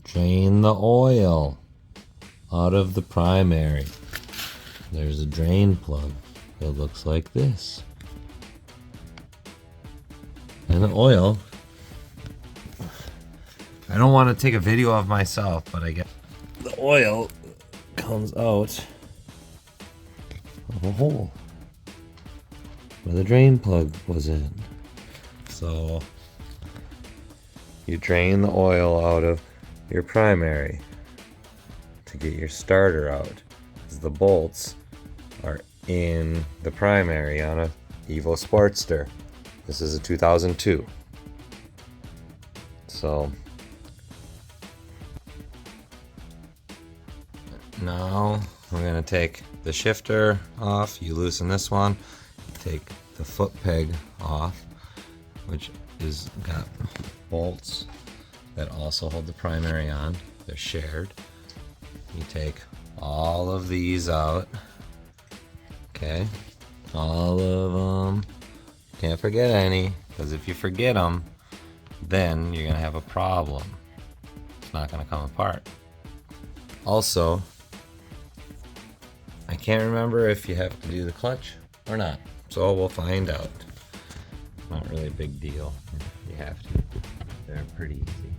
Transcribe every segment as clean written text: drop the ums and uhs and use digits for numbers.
drain the oil out of the primary. There's a drain plug. It looks like this. And the oil, I don't want to take a video of myself, but I get the oil comes out of a hole where the drain plug was in. So you drain the oil out of your primary to get your starter out, because the bolts are in the primary on a Evo Sportster. This is a 2002. So now we're going to take the shifter off. You loosen this one, take the foot peg off, which is got bolts that also hold the primary on. They're shared. You take all of these out. Okay, all of them. Can't forget any, because if you forget them, then you're gonna have a problem. It's not gonna come apart. Also, I can't remember if you have to do the clutch or not, so we'll find out. Not really a big deal if you have to. They're pretty easy.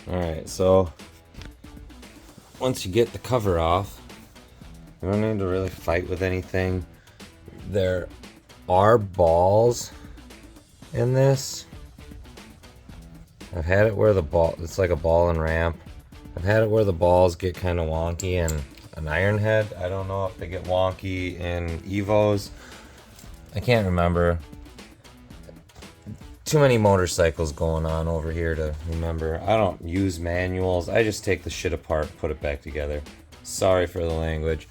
Alright, so once you get the cover off, you don't need to really fight with anything. There are balls in this. I've had it where the ball, it's like a ball and ramp. I've had it where the balls get kind of wonky in an iron head. I don't know if they get wonky in Evos. I can't remember. Too many motorcycles going on over here to remember. I don't use manuals. I just take the shit apart and put it back together. Sorry for the language.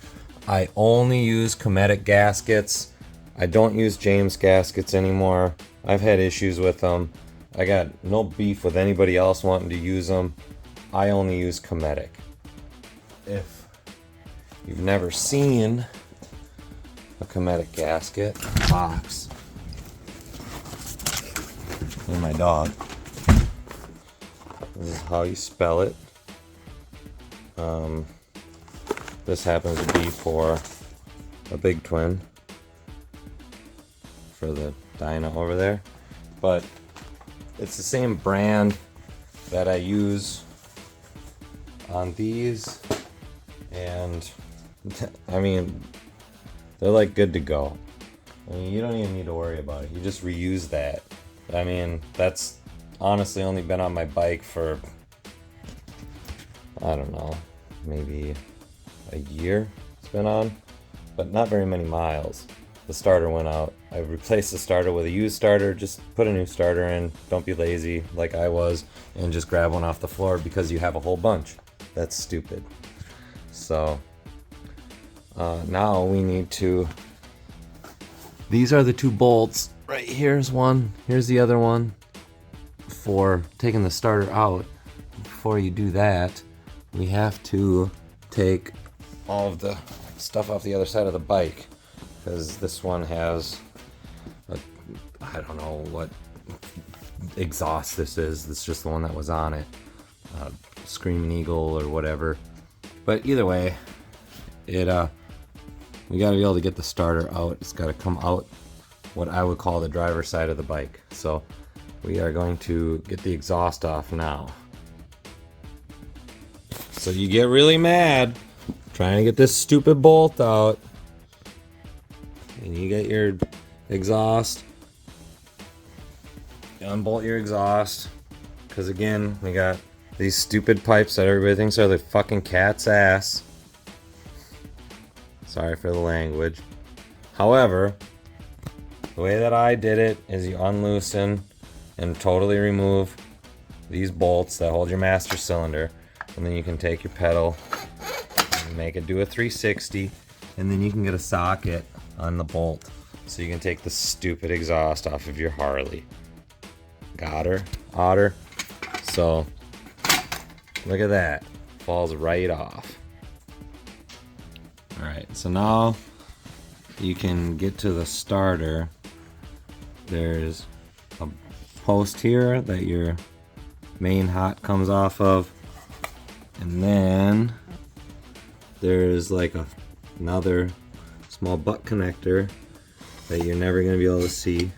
I only use Cometic gaskets. I don't use James gaskets anymore. I've had issues with them. I got no beef with anybody else wanting to use them. I only use Cometic. If you've never seen a Cometic gasket box. And my dog. This is how you spell it. This happens to be for a big twin for the Dyna over there, but it's the same brand that I use on these, and I mean, they're like good to go. I mean, you don't even need to worry about it. You just reuse that. I mean, that's honestly only been on my bike for, I don't know, maybe a year it's been on, but not very many miles. The starter went out. I replaced the starter with a used starter. Just put a new starter in. Don't be lazy like I was and just grab one off the floor because you have a whole bunch. That's stupid. So now we need to, these are the two bolts. Right, here's one, here's the other one for taking the starter out. Before you do that, we have to take all of the stuff off the other side of the bike, because this one has a, I don't know what exhaust this is. This is just the one that was on it, Screaming Eagle or whatever. But either way, it we got to be able to get the starter out. It's got to come out what I would call the driver's side of the bike. So we are going to get the exhaust off now. So you get really mad trying to get this stupid bolt out, and you get your exhaust, you unbolt your exhaust, because again, we got these stupid pipes that everybody thinks are the fucking cat's ass. Sorry for the language. However, the way that I did it is you unloosen and totally remove these bolts that hold your master cylinder, and then you can take your pedal and make it do a 360, and then you can get a socket on the bolt so you can take the stupid exhaust off of your Harley. Got her? Otter? So look at that, falls right off. Alright, so now you can get to the starter. There's a post here that your main hot comes off of, and then there's like another small butt connector that you're never going to be able to see.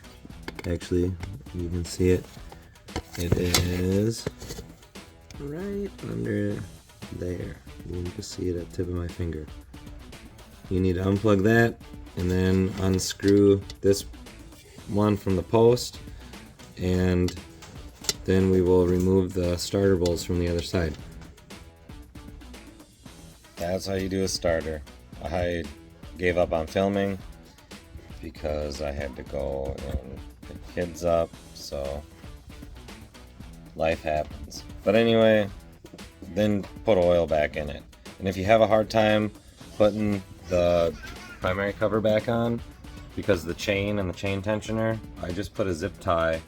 Actually, you can see it. It is right under there. You can just see it at the tip of my finger. You need to unplug that and then unscrew this one from the post, and then we will remove the starter bolts from the other side. That's how you do a starter. I gave up on filming because I had to go and pick kids up, so life happens. But anyway, then put oil back in it. And if you have a hard time putting the primary cover back on because of the chain and the chain tensioner, I just put a zip tie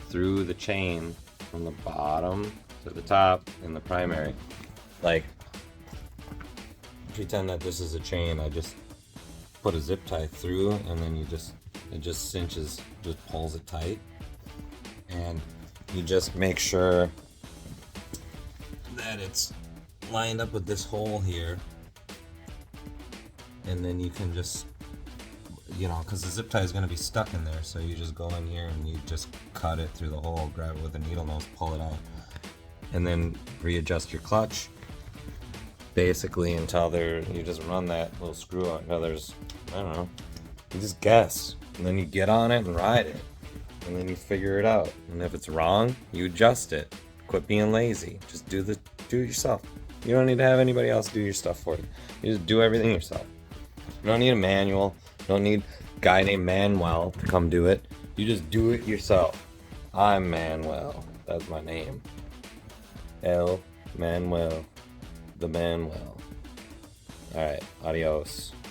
through the chain from the bottom to the top in the primary. Like, pretend that this is a chain. I just put a zip tie through, and then it just cinches, just pulls it tight, and you just make sure that it's lined up with this hole here, and then you can just, you know, because the zip tie is going to be stuck in there, so you just go in here and you just cut it through the hole, grab it with a needle nose, pull it out, and then readjust your clutch basically until you just run that little screw out until there's, I don't know, you just guess, and then you get on it and ride it, and then you figure it out, and if it's wrong, you adjust it. Quit being lazy. Just do it yourself. You don't need to have anybody else do your stuff for you. You just do everything yourself. You don't need a manual. You don't need a guy named Manuel to come do it. You just do it yourself. I'm Manuel. That's my name. El Manuel. The Manuel. Alright, adios.